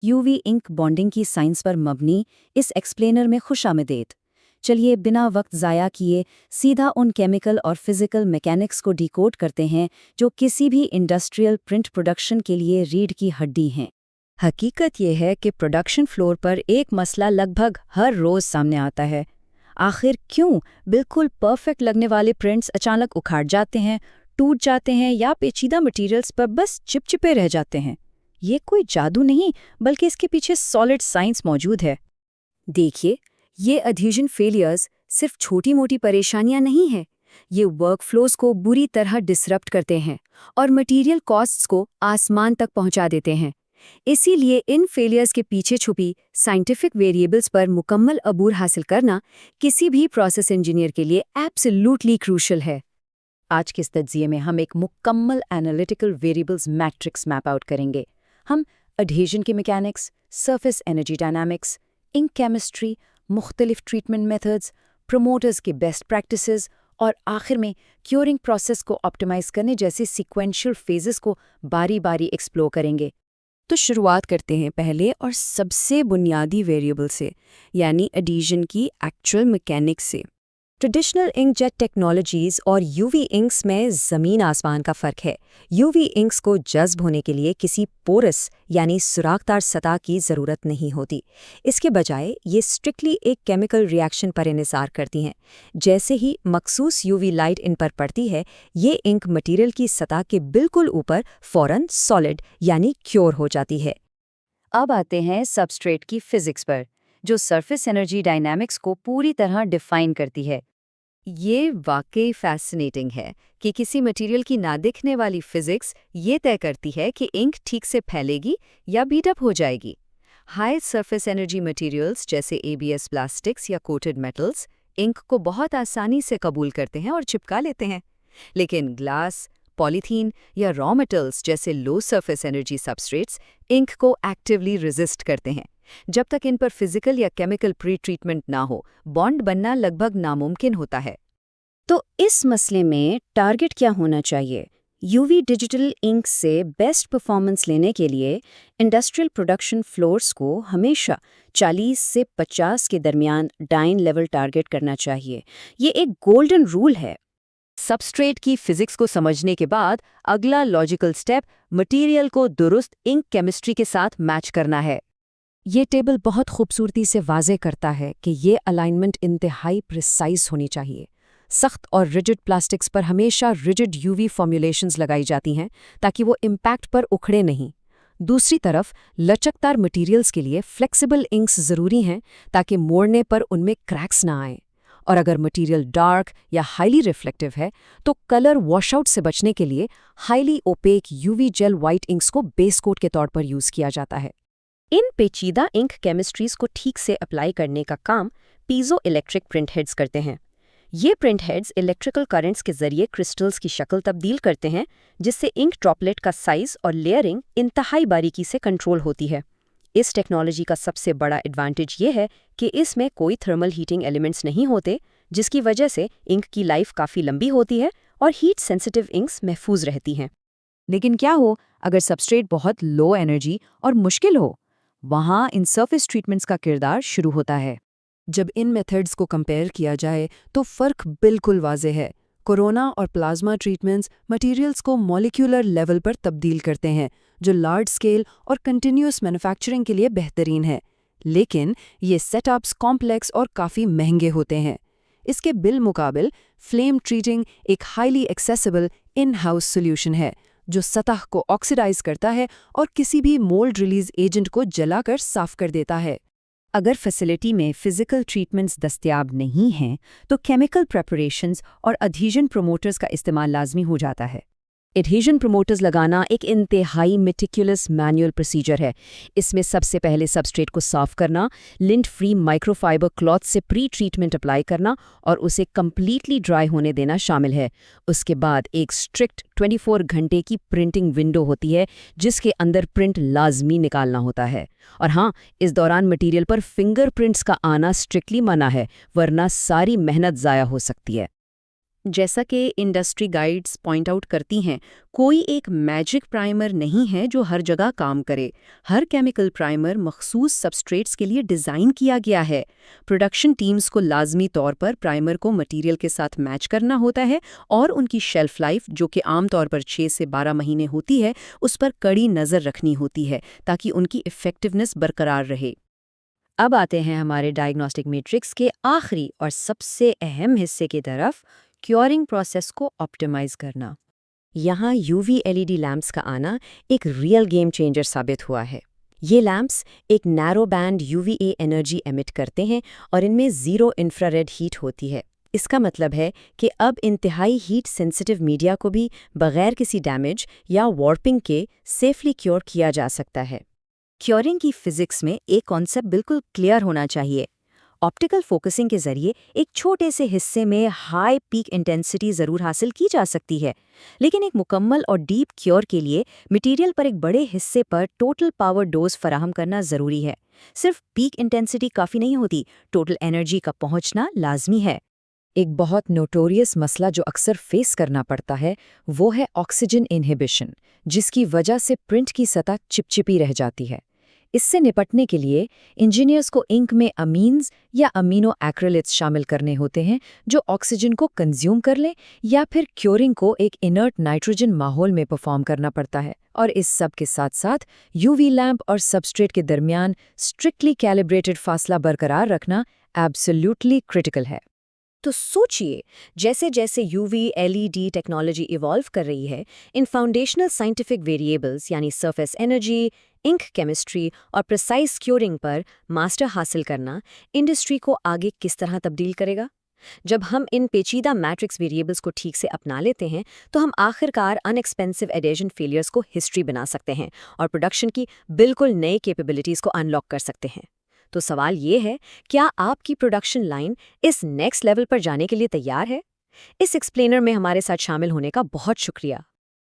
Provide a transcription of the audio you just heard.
UV ink bonding की science पर मबनी इस एक्सप्लेनर में खुशामदीद। चलिए बिना वक्त ज़ाया किए सीधा उन केमिकल और फिजिकल मैकेनिक्स को डिकोड करते हैं जो किसी भी इंडस्ट्रियल प्रिंट प्रोडक्शन के लिए रीढ़ की हड्डी हैं। हकीकत यह है कि प्रोडक्शन फ्लोर पर एक मसला लगभग हर रोज़ सामने आता है। आखिर क्यों बिल्कुल परफेक्ट लगने वाले प्रिंट्स अचानक उखाड़ जाते हैं, टूट जाते हैं या पेचीदा मटेरियल्स पर बस चिपचिपे रह जाते हैं? ये कोई जादू नहीं, बल्कि इसके पीछे सॉलिड साइंस मौजूद है। देखिए, ये अड्हेजन फेलियर्स सिर्फ छोटी-मोटी परेशानियां नहीं हैं। ये वर्कफ्लोज को बुरी तरह डिसरप्ट करते हैं और मटेरियल कॉस्ट्स को आसमान तक पहुंचा देते हैं। इसीलिए इन फेलियर्स के पीछे छुपी साइंटिफिक वेरिएबल्स पर मुकम्मल अबूर हासिल करना किसी भी प्रोसेस इंजीनियर के लिए एब्सोल्युटली क्रूशल है। आज के इस तज्जिये में हम एक मुकम्मल analytical variables matrix map out करेंगे। हम अडहेजन की mechanics, surface energy dynamics, ink chemistry, मुख्तलिफ ट्रीटमेंट मेथड्स, प्रमोटर्स की बेस्ट प्रैक्टिसेस और आखिर में क्योरिंग प्रोसेस को ऑप्टिमाइज करने जैसे सीक्वेंशियल फेजेस को बारी बारी एक्सप्लोर करेंगे। तो शुरुआत करते हैं पहले और सबसे बुनियादी वेरिएबल से, यानी अडहेजन की एक्चुअल मैकेनिक्स से। ट्रेडिशनल इंकजेट टेक्नोलॉजीज़ और यूवी इंक्स में ज़मीन आसमान का फ़र्क है। यूवी इंक्स को जज्ब होने के लिए किसी पोरस यानी सुराखदार सतह की ज़रूरत नहीं होती। इसके बजाय ये स्ट्रिक्टली एक केमिकल रिएक्शन पर इन्हिसार करती हैं। जैसे ही मखसूस यूवी लाइट इन पर पड़ती है, ये इंक मटीरियल की सतह के बिल्कुल ऊपर फ़ौरन सॉलिड यानी क्योर हो जाती है। अब आते हैं सबस्ट्रेट की फिजिक्स पर, जो सरफेस एनर्जी डायनामिक्स को पूरी तरह डिफाइन करती है। ये वाकई फैसिनेटिंग है कि किसी मटेरियल की ना दिखने वाली फिजिक्स ये तय करती है कि इंक ठीक से फैलेगी या बीटअप हो जाएगी। हाई सरफेस एनर्जी मटेरियल्स जैसे एबीएस प्लास्टिक्स या कोटेड मेटल्स इंक को बहुत आसानी से कबूल करते हैं और चिपका लेते हैं। लेकिन ग्लास, पॉलीथीन या रॉ मेटल्स जैसे लो सरफेस एनर्जी सबस्ट्रेट्स इंक को एक्टिवली रेजिस्ट करते हैं। जब तक इन पर फिजिकल या केमिकल प्री ट्रीटमेंट ना हो, बॉन्ड बनना लगभग नामुमकिन होता है। तो इस मसले में टारगेट क्या होना चाहिए? यूवी डिजिटल इंक से बेस्ट परफॉर्मेंस लेने के लिए इंडस्ट्रियल प्रोडक्शन फ्लोर्स को हमेशा 40 से 50 के दरमियान डाइन लेवल टारगेट करना चाहिए। ये एक गोल्डन रूल है। सबस्ट्रेट की फिजिक्स को समझने के बाद अगला लॉजिकल स्टेप मटेरियल को दुरुस्त इंक केमिस्ट्री के साथ मैच करना है। ये टेबल बहुत खूबसूरती से वाज़े करता है कि ये अलाइनमेंट इंतहाई प्रिसाइज होनी चाहिए। सख्त और रिजिड प्लास्टिक्स पर हमेशा रिजिड यूवी फॉर्मुलेशंस लगाई जाती हैं ताकि वो इम्पैक्ट पर उखड़े नहीं। दूसरी तरफ लचकदार मटेरियल्स के लिए फ्लेक्सिबल इंक्स ज़रूरी हैं ताकि मोड़ने पर उनमें क्रैक्स ना आएं। और अगर मटेरियल डार्क या हाईली रिफ्लेक्टिव है तो कलर वॉशआउट से बचने के लिए highly opaque UV gel white inks को बेस कोट के तौर पर यूज़ किया जाता है। इन पेचीदा इंक केमिस्ट्रीज को ठीक से अप्लाई करने का काम पीजो इलेक्ट्रिक प्रिंट हेड्स करते हैं। ये प्रिंट हेड्स इलेक्ट्रिकल करंट्स के जरिए क्रिस्टल्स की शक्ल तब्दील करते हैं, जिससे इंक ड्रॉपलेट का साइज और लेयरिंग इंतहाई बारीकी से कंट्रोल होती है। इस टेक्नोलॉजी का सबसे बड़ा एडवांटेज ये है कि इसमें कोई थर्मल हीटिंग एलिमेंट्स नहीं होते, जिसकी वजह से इंक की लाइफ काफ़ी लंबी होती है और हीट सेंसिटिव इंक्स महफूज रहती हैं। लेकिन क्या हो अगर सबस्ट्रेट बहुत लो एनर्जी और मुश्किल हो? वहाँ इन सरफेस ट्रीटमेंट्स का किरदार शुरू होता है। जब इन मेथड्स को कंपेयर किया जाए तो फ़र्क बिल्कुल वाज़ेह है। कोरोना और प्लाज्मा ट्रीटमेंट्स मटेरियल्स को मॉलिक्यूलर लेवल पर तब्दील करते हैं, जो लार्ज स्केल और कंटिन्यूअस मैन्युफैक्चरिंग के लिए बेहतरीन है। लेकिन ये सेटअप्स कॉम्प्लेक्स और काफ़ी महंगे होते हैं। इसके बिलमुकाबिल फ्लेम ट्रीटिंग एक highly accessible in house solution है, जो सतह को ऑक्सीडाइज करता है और किसी भी मोल्ड रिलीज एजेंट को जलाकर साफ कर देता है। अगर फैसिलिटी में फिजिकल ट्रीटमेंट्स दस्तयाब नहीं हैं, तो केमिकल प्रेपरेशंस और अडहेजन प्रमोटर्स का इस्तेमाल लाजमी हो जाता है। एडहेजन प्रमोटर्स लगाना एक इंतहाई मेटिकुलस मैनुअल प्रोसीजर है। इसमें सबसे पहले सबस्ट्रेट को साफ करना, लिंट फ्री माइक्रोफाइबर क्लॉथ से प्री ट्रीटमेंट अप्लाई करना और उसे कंप्लीटली ड्राई होने देना शामिल है। उसके बाद एक स्ट्रिक्ट 24 घंटे की प्रिंटिंग विंडो होती है, जिसके अंदर प्रिंट लाजमी निकालना होता है। और हाँ, इस दौरान मटीरियल पर फिंगरप्रिंट्स का आना स्ट्रिक्टली मना है, वरना सारी मेहनत ज़ाया हो सकती है। जैसा कि इंडस्ट्री गाइड्स पॉइंट आउट करती हैं, कोई एक मैजिक प्राइमर नहीं है जो हर जगह काम करे। हर केमिकल प्राइमर मखसूस सबस्ट्रेट्स के लिए डिज़ाइन किया गया है। प्रोडक्शन टीम्स को लाजमी तौर पर प्राइमर को मटेरियल के साथ मैच करना होता है और उनकी शेल्फ लाइफ, जो कि आमतौर पर 6 से 12 महीने होती है, उस पर कड़ी नज़र रखनी होती है ताकि उनकी इफ़ेक्टिवनेस बरकरार रहे। अब आते हैं हमारे डायग्नोस्टिक मैट्रिक्स के आखिरी और सबसे अहम हिस्से की तरफ, क्योरिंग प्रोसेस को ऑप्टिमाइज करना। यहाँ यूवी एलईडी लैंप्स का आना एक रियल गेम चेंजर साबित हुआ है। ये लैंप्स एक narrow band UVA energy emit करते हैं और इनमें ज़ीरो इंफ्रारेड हीट होती है। इसका मतलब है कि अब इंतहाई हीट सेंसिटिव मीडिया को भी बगैर किसी डैमेज या वार्पिंग के सेफली क्योर किया जा सकता है। क्योरिंग की फिजिक्स में एक कॉन्सेप्ट बिल्कुल क्लियर होना चाहिए। ऑप्टिकल फोकसिंग के जरिए एक छोटे से हिस्से में हाई पीक इंटेंसिटी ज़रूर हासिल की जा सकती है, लेकिन एक मुकम्मल और डीप क्योर के लिए मटेरियल पर एक बड़े हिस्से पर टोटल पावर डोज फराहम करना ज़रूरी है। सिर्फ पीक इंटेंसिटी काफ़ी नहीं होती, टोटल एनर्जी का पहुंचना लाजमी है। एक बहुत नोटोरियस मसला जो अक्सर फेस करना पड़ता है वो है ऑक्सीजन इनहिबिशन, जिसकी वजह से प्रिंट की सतह चिपचिपी रह जाती है। इससे निपटने के लिए इंजीनियर्स को इंक में अमीन्स या अमीनो एक्रिलेट्स शामिल करने होते हैं जो ऑक्सीजन को कंज्यूम कर लें, या फिर क्योरिंग को एक इनर्ट नाइट्रोजन माहौल में परफॉर्म करना पड़ता है। और इस सब के साथ साथ यूवी लैंप और सबस्ट्रेट के दरमियान स्ट्रिक्टली कैलिब्रेटेड फासला बरकरार रखना एब्सोल्युटली क्रिटिकल है। तो सोचिए, जैसे जैसे यूवी एलईडी टेक्नोलॉजी इवॉल्व कर रही है, इन फाउंडेशनल साइंटिफिक वेरिएबल्स यानी सरफेस एनर्जी, इंक केमिस्ट्री और प्रिसाइज क्योरिंग पर मास्टर हासिल करना इंडस्ट्री को आगे किस तरह तब्दील करेगा? जब हम इन पेचीदा मैट्रिक्स वेरिएबल्स को ठीक से अपना लेते हैं, तो हम आखिरकार अनएक्सपेंसिव एडेशन फेलियर्स को हिस्ट्री बना सकते हैं और प्रोडक्शन की बिल्कुल नई कैपेबिलिटीज़ को अनलॉक कर सकते हैं। तो सवाल ये है, क्या आपकी प्रोडक्शन लाइन इस नेक्स्ट लेवल पर जाने के लिए तैयार है? इस एक्सप्लेनर में हमारे साथ शामिल होने का बहुत शुक्रिया।